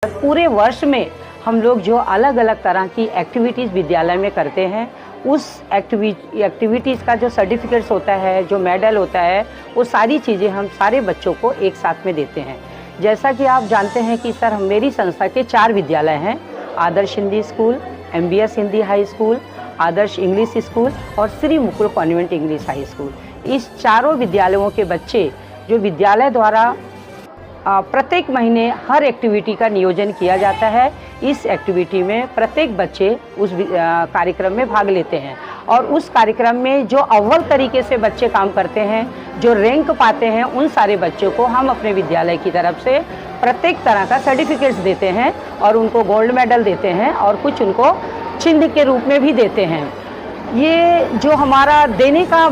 पूरे वर्ष में हम लोग जो अलग अलग तरह की एक्टिविटीज़ विद्यालय में करते हैं, उस एक्टिविटीज़ का जो सर्टिफिकेट्स होता है, जो मेडल होता है, वो सारी चीज़ें हम सारे बच्चों को एक साथ में देते हैं। जैसा कि आप जानते हैं कि सर मेरी संस्था के 4 विद्यालय हैं, Adarsh Hindi school, MBS Hindi high school, Adarsh English school और Shri Mukul convent English high school. इस चारों विद्यालयों के बच्चे जो विद्यालय द्वारा प्रत्येक महीने हर एक्टिविटी का नियोजन किया जाता है। इस एक्टिविटी में प्रत्येक बच्चे उस कार्यक्रम में भाग लेते हैं और उस कार्यक्रम में जो अव्वल तरीके से बच्चे काम करते हैं, जो रैंक पाते हैं, उन सारे बच्चों को हम अपने विद्यालय की तरफ से प्रत्येक तरह का सर्टिफिकेट्स देते हैं और उनको गोल्ड मेडल देते हैं और कुछ उनको चिन्ह के रूप में भी देते हैं। ये जो हमारा देने का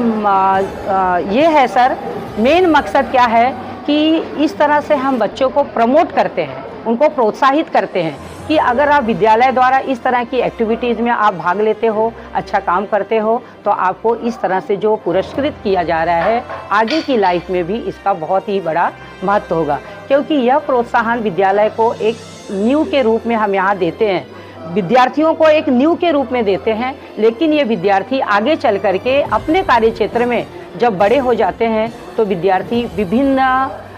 ये है सर, मेन मकसद क्या है कि इस तरह से हम बच्चों को प्रमोट करते हैं, उनको प्रोत्साहित करते हैं कि अगर आप विद्यालय द्वारा इस तरह की एक्टिविटीज़ में आप भाग लेते हो, अच्छा काम करते हो, तो आपको इस तरह से जो पुरस्कृत किया जा रहा है, आगे की लाइफ में भी इसका बहुत ही बड़ा महत्व होगा। क्योंकि यह प्रोत्साहन विद्यालय को एक नींव के रूप में हम यहाँ देते हैं, विद्यार्थियों को एक नींव के रूप में देते हैं, लेकिन ये विद्यार्थी आगे चल करके अपने कार्य क्षेत्र में जब बड़े हो जाते हैं तो विद्यार्थी विभिन्न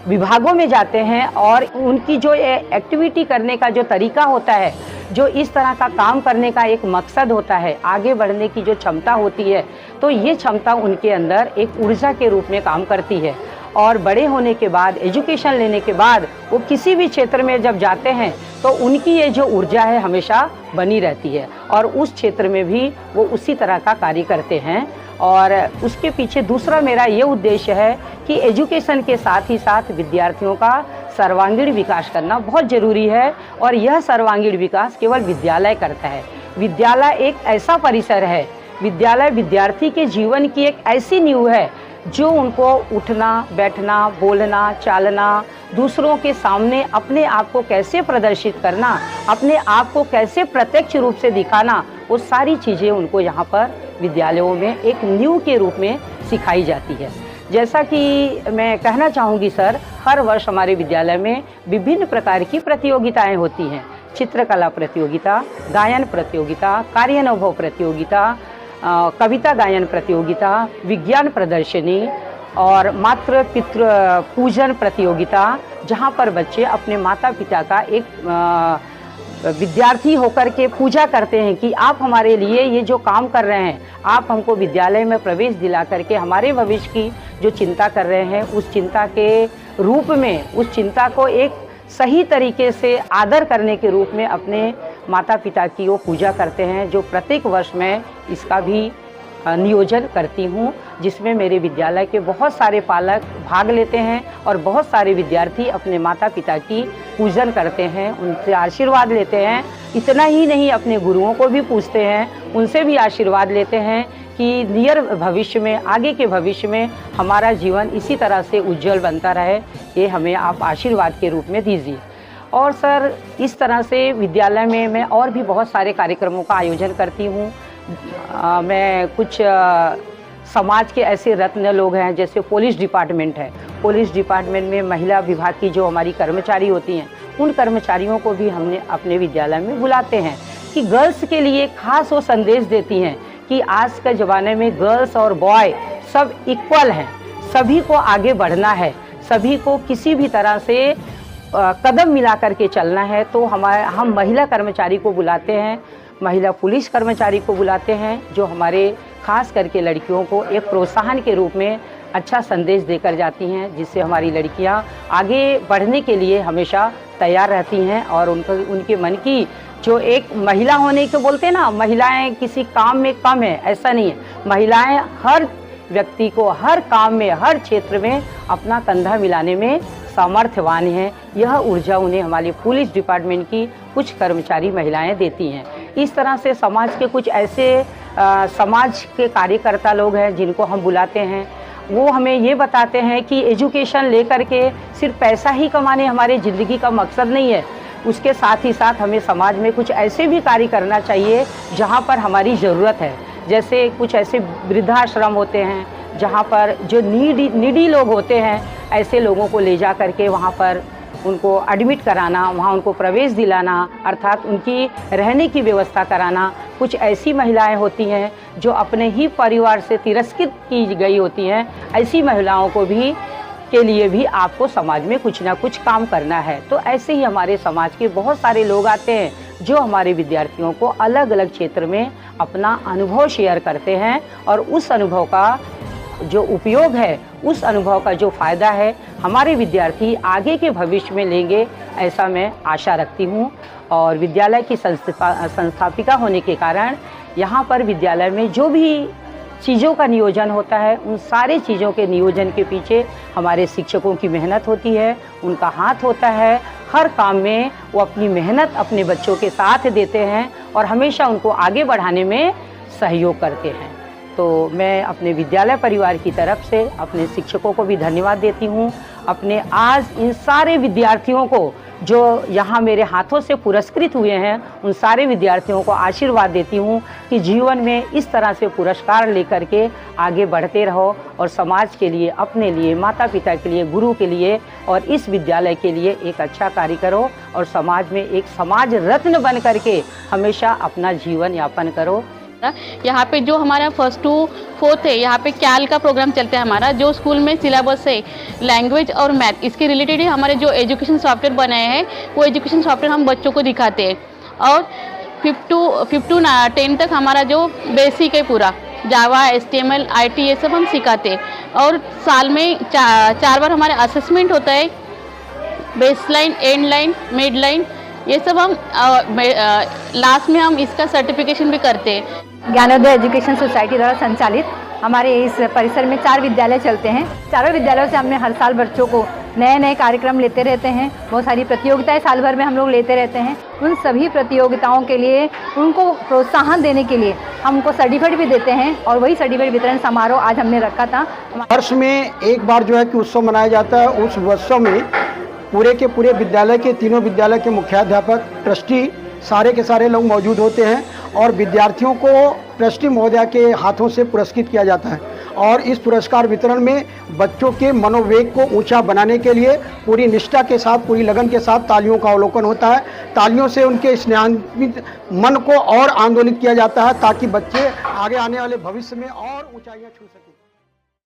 विभागों में जाते हैं और उनकी जो एक्टिविटी करने का जो तरीका होता है, जो इस तरह का काम करने का एक मकसद होता है, आगे बढ़ने की जो क्षमता होती है, तो ये क्षमता उनके अंदर एक ऊर्जा के रूप में काम करती है। और बड़े होने के बाद, एजुकेशन लेने के बाद वो किसी भी क्षेत्र में जब जाते हैं तो उनकी ये जो ऊर्जा है हमेशा बनी रहती है और उस क्षेत्र में भी वो उसी तरह का कार्य करते हैं। और उसके पीछे दूसरा मेरा ये उद्देश्य है कि एजुकेशन के साथ ही साथ विद्यार्थियों का सर्वांगीण विकास करना बहुत ज़रूरी है और यह सर्वांगीण विकास केवल विद्यालय करता है। विद्यालय एक ऐसा परिसर है, विद्यालय विद्यार्थी के जीवन की एक ऐसी नींव है जो उनको उठना, बैठना, बोलना, चालना, दूसरों के सामने अपने आप को कैसे प्रदर्शित करना, अपने आप को कैसे प्रत्यक्ष रूप से दिखाना, वो सारी चीज़ें उनको यहाँ पर विद्यालयों में एक नींव के रूप में सिखाई जाती है। जैसा कि मैं कहना चाहूँगी सर, हर वर्ष हमारे विद्यालय में विभिन्न प्रकार की प्रतियोगिताएं होती हैं। चित्रकला प्रतियोगिता, गायन प्रतियोगिता, कार्यानुभव प्रतियोगिता, कविता गायन प्रतियोगिता, विज्ञान प्रदर्शनी और मातृ पितृ पूजन प्रतियोगिता, जहाँ पर बच्चे अपने माता पिता का एक विद्यार्थी होकर के पूजा करते हैं कि आप हमारे लिए ये जो काम कर रहे हैं, आप हमको विद्यालय में प्रवेश दिला करके हमारे भविष्य की जो चिंता कर रहे हैं, उस चिंता के रूप में, उस चिंता को एक सही तरीके से आदर करने के रूप में अपने माता पिता की वो पूजा करते हैं, जो प्रत्येक वर्ष में इसका भी नियोजन करती हूँ, जिसमें मेरे विद्यालय के बहुत सारे पालक भाग लेते हैं और बहुत सारे विद्यार्थी अपने माता पिता की पूजन करते हैं, उनसे आशीर्वाद लेते हैं। इतना ही नहीं, अपने गुरुओं को भी पूछते हैं, उनसे भी आशीर्वाद लेते हैं कि नियर भविष्य में, आगे के भविष्य में हमारा जीवन इसी तरह से उज्जवल बनता रहे, ये हमें आप आशीर्वाद के रूप में दीजिए। और सर इस तरह से विद्यालय में मैं और भी बहुत सारे कार्यक्रमों का आयोजन करती हूँ। मैं कुछ समाज के ऐसे रत्न लोग हैं, जैसे पुलिस डिपार्टमेंट है, पुलिस डिपार्टमेंट में महिला विभाग की जो हमारी कर्मचारी होती हैं, उन कर्मचारियों को भी हमने अपने विद्यालय में बुलाते हैं कि गर्ल्स के लिए खास वो संदेश देती हैं कि आज के ज़माने में गर्ल्स और बॉय सब इक्वल हैं, सभी को आगे बढ़ना है, सभी को किसी भी तरह से कदम मिला करके चलना है। तो हम महिला कर्मचारी को बुलाते हैं, महिला पुलिस कर्मचारी को बुलाते हैं, जो हमारे खास करके लड़कियों को एक प्रोत्साहन के रूप में अच्छा संदेश देकर जाती हैं, जिससे हमारी लड़कियां आगे बढ़ने के लिए हमेशा तैयार रहती हैं और उनके मन की जो एक महिला होने के बोलते हैं ना, महिलाएं किसी काम में कम है, ऐसा नहीं है। महिलाएं हर व्यक्ति को हर काम में, हर क्षेत्र में अपना कंधा मिलाने में सामर्थ्यवान हैं। यह ऊर्जा उन्हें हमारी पुलिस डिपार्टमेंट की कुछ कर्मचारी महिलाएं देती हैं। इस तरह से समाज के कुछ ऐसे समाज के कार्यकर्ता लोग हैं जिनको हम बुलाते हैं, वो हमें ये बताते हैं कि एजुकेशन लेकर के सिर्फ पैसा ही कमाने हमारे ज़िंदगी का मकसद नहीं है, उसके साथ ही साथ हमें समाज में कुछ ऐसे भी कार्य करना चाहिए जहाँ पर हमारी ज़रूरत है। जैसे कुछ ऐसे वृद्धाश्रम होते हैं जहाँ पर जो नीडी लोग होते हैं, ऐसे लोगों को ले जा करके वहाँ पर उनको एडमिट कराना, वहाँ उनको प्रवेश दिलाना, अर्थात उनकी रहने की व्यवस्था कराना। कुछ ऐसी महिलाएं होती हैं जो अपने ही परिवार से तिरस्कृत की गई होती हैं, ऐसी महिलाओं को भी के लिए भी आपको समाज में कुछ ना कुछ काम करना है। तो ऐसे ही हमारे समाज के बहुत सारे लोग आते हैं जो हमारे विद्यार्थियों को अलग अलग क्षेत्र में अपना अनुभव शेयर करते हैं, और उस अनुभव का जो उपयोग है, उस अनुभव का जो फ़ायदा है, हमारे विद्यार्थी आगे के भविष्य में लेंगे, ऐसा मैं आशा रखती हूँ। और विद्यालय की संस्थापिका होने के कारण यहाँ पर विद्यालय में जो भी चीज़ों का नियोजन होता है, उन सारे चीज़ों के नियोजन के पीछे हमारे शिक्षकों की मेहनत होती है, उनका हाथ होता है। हर काम में वो अपनी मेहनत अपने बच्चों के साथ देते हैं और हमेशा उनको आगे बढ़ाने में सहयोग करते हैं। तो मैं अपने विद्यालय परिवार की तरफ से अपने शिक्षकों को भी धन्यवाद देती हूँ। अपने आज इन सारे विद्यार्थियों को जो यहाँ मेरे हाथों से पुरस्कृत हुए हैं, उन सारे विद्यार्थियों को आशीर्वाद देती हूँ कि जीवन में इस तरह से पुरस्कार लेकर के आगे बढ़ते रहो और समाज के लिए, अपने लिए, माता पिता के लिए, गुरु के लिए और इस विद्यालय के लिए एक अच्छा कार्य करो और समाज में एक समाज रत्न बन करके हमेशा अपना जीवन यापन करो। यहाँ पे जो हमारा 1st to 4th है, यहाँ पे कैल का प्रोग्राम चलता है हमारा, जो स्कूल में सिलेबस है लैंग्वेज और मैथ, इसके रिलेटेड ही हमारे जो एजुकेशन सॉफ्टवेयर बनाए हैं, वो एजुकेशन सॉफ्टवेयर हम बच्चों को दिखाते हैं। और 5 to 10 तक हमारा जो बेसिक है पूरा जावा, HTML, IT ये सब हम सिखाते हैं। और साल में 4 बार हमारे असेसमेंट होता है, base line, and line, mid line, ये सब हम लास्ट में हम इसका सर्टिफिकेशन भी करते हैं। ज्ञानोदय एजुकेशन सोसाइटी द्वारा संचालित हमारे इस परिसर में 4 विद्यालय चलते हैं। चारों विद्यालयों से हमने हर साल बच्चों को नए नए कार्यक्रम लेते रहते हैं। बहुत सारी प्रतियोगिताएं साल भर में हम लोग लेते रहते हैं। उन सभी प्रतियोगिताओं के लिए उनको प्रोत्साहन देने के लिए हम उनको सर्टिफिकेट भी देते हैं और वही सर्टिफिकेट वितरण समारोह आज हमने रखा था। वर्ष में एक बार जो है कि उत्सव मनाया जाता है। उस उत्सव में पूरे के पूरे विद्यालय के, तीनों विद्यालय के मुख्याध्यापक, ट्रस्टी, सारे के सारे लोग मौजूद होते हैं और विद्यार्थियों को ट्रस्टी महोदया के हाथों से पुरस्कृत किया जाता है। और इस पुरस्कार वितरण में बच्चों के मनोवेग को ऊंचा बनाने के लिए पूरी निष्ठा के साथ, पूरी लगन के साथ तालियों का अवलोकन होता है। तालियों से उनके स्नेहान्वित मन को और आंदोलित किया जाता है ताकि बच्चे आगे आने वाले भविष्य में और ऊंचाइयां छू सकें।